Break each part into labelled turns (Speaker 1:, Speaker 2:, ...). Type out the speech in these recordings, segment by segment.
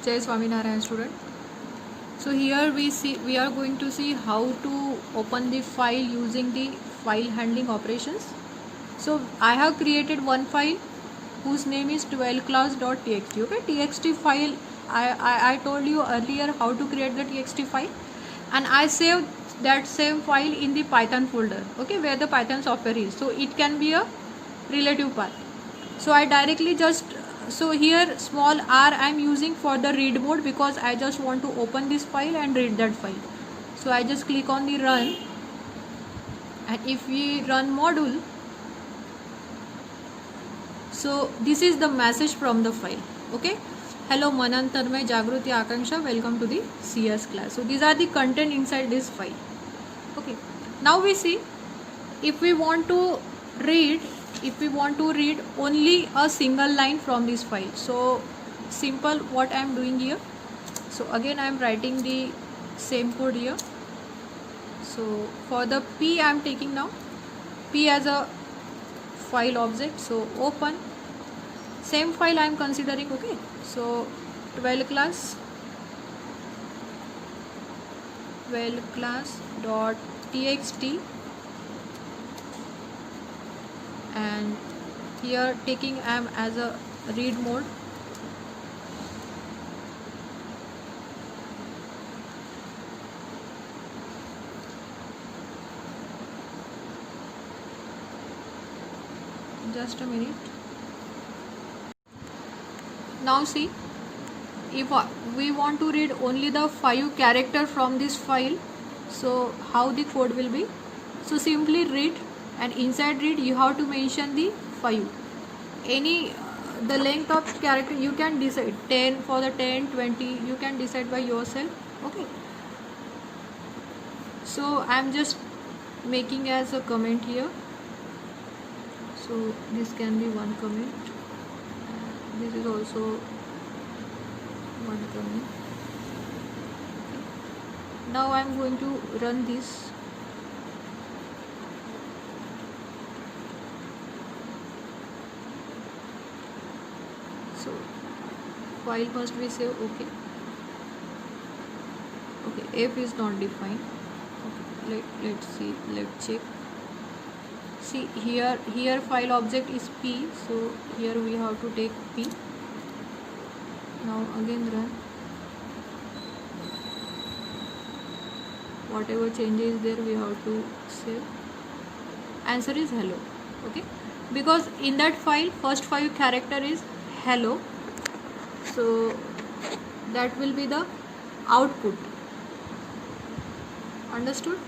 Speaker 1: Jai Swaminarayan student. So here we are going to see how to open the file using the file handling operations. So I have created one file whose name is 12class.txt. Okay, txt file. I told you earlier how to create the txt file, and I saved that same file in the Python folder. Okay, where the Python software is. So it can be a relative path. So I directly just here small r I am using for the read mode because I just want to open this file and read that file. So I just click on the run, and if we run module, so this is the message from the file. Okay, hello Manan, Tanmay, Jagruti, Akanksha, welcome to the CS class. So these are the content inside this file. Okay, now we see if we want to read only a single line from this file. So simple what I am doing here. So again I am writing the same code here. So for the p I am taking now p as a file object. So open same file I am considering. Okay, so 12 class.txt, and here taking am as a read mode. Just a minute. Now see, if we want to read only the 5 character from this file, so how the code will be? So simply read, and inside read you have to mention the 5. Any the length of character you can decide, 10 for the 10, 20 you can decide by yourself. Okay, so I am just making as a comment here. So this can be one comment, this is also one comment. Okay. Now I am going to run this. So file must be saved. Okay, f is not defined. Okay, let's see, let's check. See here file object is p, so here we have to take p. Now again run. Whatever changes there we have to save. Answer is hello. Okay, because in that file first 5 character is hello, so that will be the output. Understood?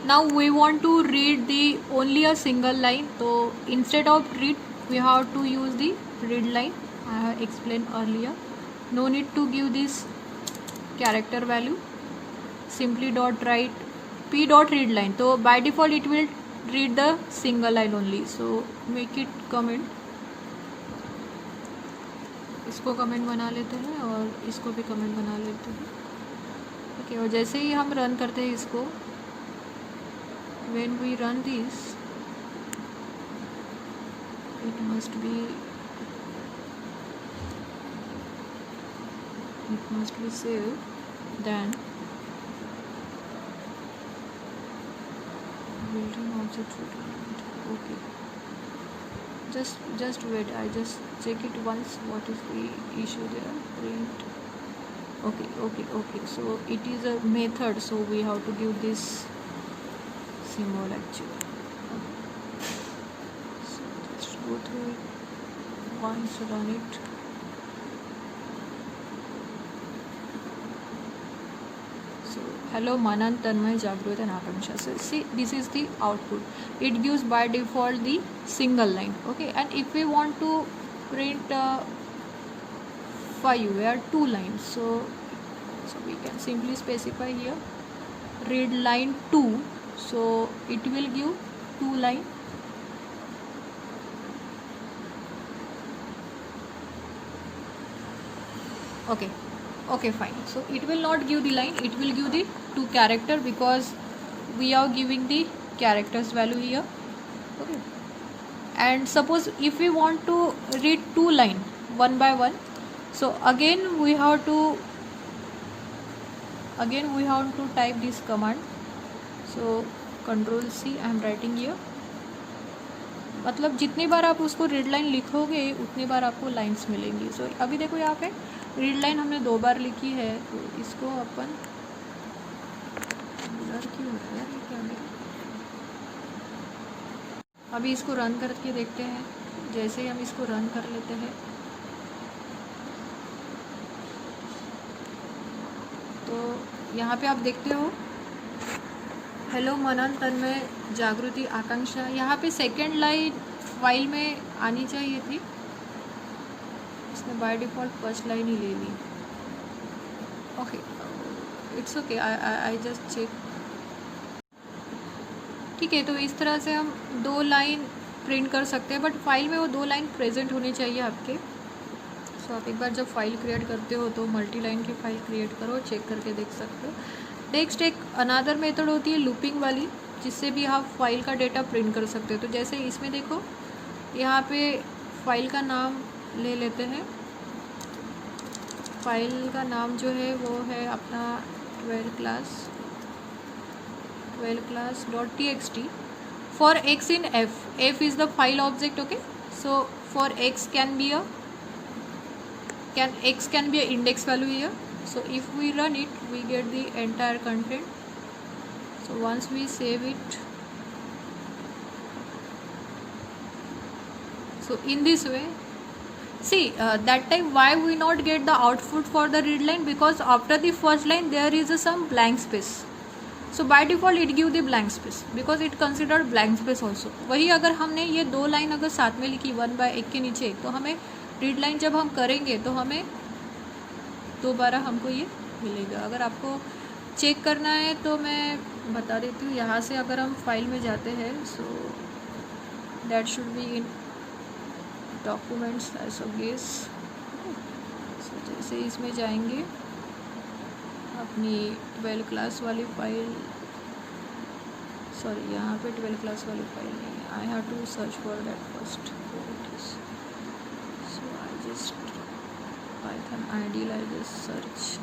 Speaker 1: Now we want to read the only a single line, so instead of read we have to use the read line. I have explained earlier. No need to give this character value, simply dot write p dot read line. So by default it will read the single line only, so make it comment. इसको comment बना लेते हैं और इसको भी comment बना लेते हैं. ओके, और जैसे ही हम रन करते हैं इसको, when we run this, it must be saved. Then building object. Okay, just wait, I just check it once what is the issue there. Print. Okay, so it is a method, so we have to give this symbol actually. So just go through it once, run it. So hello Manan, Tanmay, Jagruti and Akanksha. So see, this is the output. It gives by default the single line. Okay, and if we want to print 5, we are 2 lines, so we can simply specify here read line 2, so it will give 2 line. Okay, fine. So it will not give the line, it will give the 2 character because we are giving the characters value here. Okay, and suppose if we want to read 2 line one by one, so again we have to type this command. So control C I am writing here. मतलब जितनी बार आप उसको read line लिखोगे उतनी बार आपको lines मिलेंगी. सो अभी देखो यहाँ पे रीड लाइन हमने 2 बार लिखी है, तो इसको अपन ब्लर क्यों हो रहा है ये क्या है. अभी इसको रन करके देखते हैं. जैसे ही हम इसको रन कर लेते हैं तो यहाँ पे आप देखते हो हेलो मनन तन्मय जागृति आकांक्षा. यहाँ पे सेकेंड लाइन फाइल में आनी चाहिए थी, इसने बाय डिफ़ॉल्ट फर्स्ट लाइन ही ले ली. Okay, it's okay, I just check. ठीक है, तो इस तरह से हम 2 लाइन प्रिंट कर सकते हैं, बट फाइल में वो 2 लाइन प्रेजेंट होनी चाहिए आपके. सो आप एक बार जब फाइल क्रिएट करते हो तो मल्टी लाइन की फाइल क्रिएट करो, चेक करके देख सकते हो. नेक्स्ट एक अनदर मेथड होती है लूपिंग वाली, जिससे भी आप फाइल का डेटा प्रिंट कर सकते हो. तो जैसे इसमें देखो यहाँ पे फाइल का नाम ले लेते हैं. फाइल का नाम जो है वो है अपना 12 class .txt for x in f is the file object. Okay, so for x can be a index value here. So if we run it we get the entire content. So once we save it, so in this way, see that time why we not get the output for the read line, because after the first line there is some blank space. So by default it give the blank space because it considered blank space also. वही अगर हमने ये 2 line अगर साथ में लिखी 1 bye 1 के नीचे, तो हमें रीड लाइन जब हम करेंगे तो हमें दोबारा हमको ये मिलेगा. अगर आपको चेक करना है तो मैं बता देती हूँ. यहाँ से अगर हम फाइल में जाते हैं, so that should be in documents as of guess. जैसे इसमें जाएंगे अपनी 12 क्लास वाली फाइल, सॉरी यहाँ पे 12 क्लास वाली फाइल नहीं है. I have to search for that first. So I just Python ideal I just search.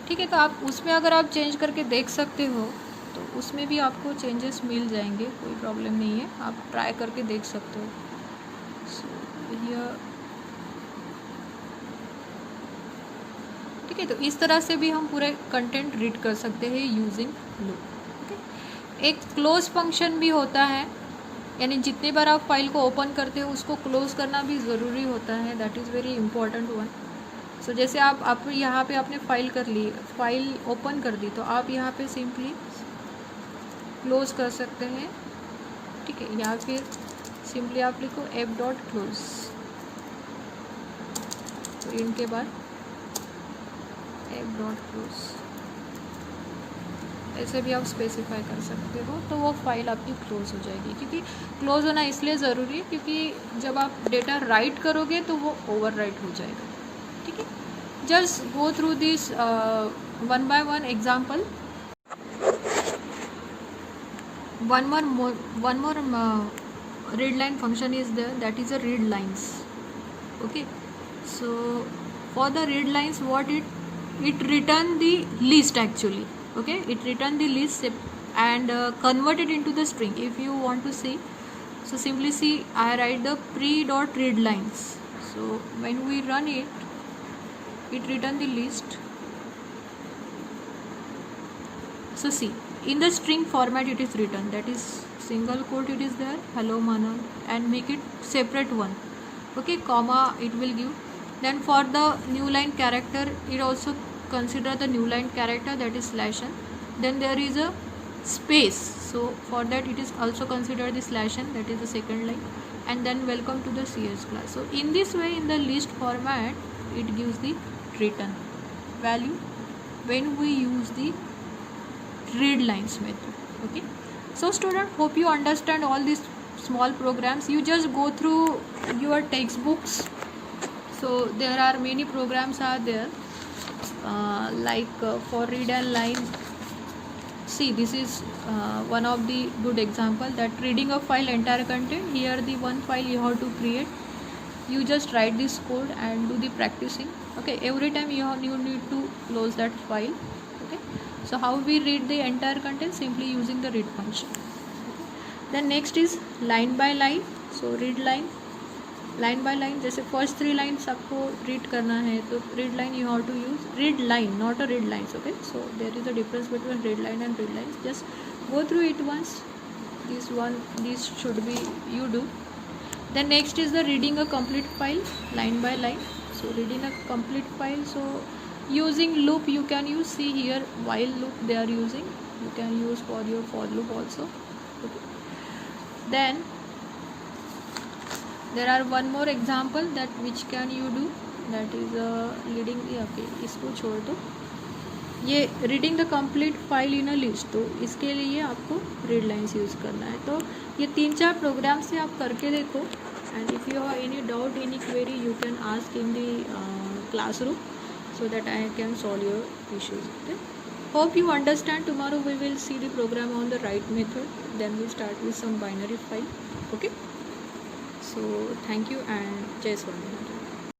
Speaker 1: ठीक है, तो आप उसमें अगर आप चेंज करके देख सकते हो तो उसमें भी आपको चेंजेस मिल जाएंगे, कोई प्रॉब्लम नहीं है. आप ट्राई करके देख सकते हो. सो हियर ठीक है, तो इस तरह से भी हम पूरे कंटेंट रीड कर सकते हैं यूजिंग लूप. एक क्लोज फंक्शन भी होता है, यानी जितनी बार आप फाइल को ओपन करते हो उसको क्लोज करना भी ज़रूरी होता है. That is very important one. So जैसे आप यहाँ पे आपने फाइल कर ली, फाइल ओपन कर दी, तो आप यहाँ पे सिंपली क्लोज कर सकते हैं. ठीक है, या फिर सिंपली आप लिखो f.close, तो इनके बाद f.close ऐसे भी आप स्पेसिफाई कर सकते हो, तो वो फाइल आपकी क्लोज हो जाएगी. क्योंकि क्लोज होना इसलिए ज़रूरी है क्योंकि जब आप डेटा राइट करोगे तो वो ओवर राइट हो जाएगा. ठीक है, just go through this one by one example. one more read line function is there, that is a read lines. Okay, so for the read lines what it return the list actually. Okay, it return the list and convert it into the string. If you want to see, so simply see I write the pre.read lines. So when we run it return the list. So see, in the string format it is written, that is single quote it is there, hello Manan, and make it separate one. Okay, comma it will give. Then for the new line character it also consider the new line character, that is /n. Then there is a space, so for that it is also considered the /n, that is the second line. And then welcome to the CS class. So in this way, in the list format it gives the return value when we use the read lines method. Okay, so student, hope you understand all these small programs. You just go through your textbooks. So there are many programs are there, like for read and line see, this is one of the good example that reading a file entire content. Here the one file you have to create. You just write this code and do the practicing. Okay, every time you need to close that file. Okay, so how we read the entire content? Simply using the read function. Then next is line by line. So read line by line. जैसे first 3 lines आपको read करना है तो read line you have to use read line, not a read lines. Okay, so there is a difference between read line and read lines. Just go through it once. This should be you do. Then next is the reading a complete file line by line. So reading a complete file, so using loop you can use, see here while loop they are using, you can use for your for loop also. Okay, then there are one more example that which can you do, that is reading. Okay, इसको छोड़ दो. ये reading the complete file in a list, तो इसके लिए आपको read lines use करना है. तो ये 3-4 प्रोग्राम से आप करके देखो. And if you have any doubt, any query, you can ask in the classroom so that I can solve your issues. Okay, hope you understand. Tomorrow we will see the program on the right method, then we'll start with some binary file. Okay, so thank you and Jai Swaminarayan.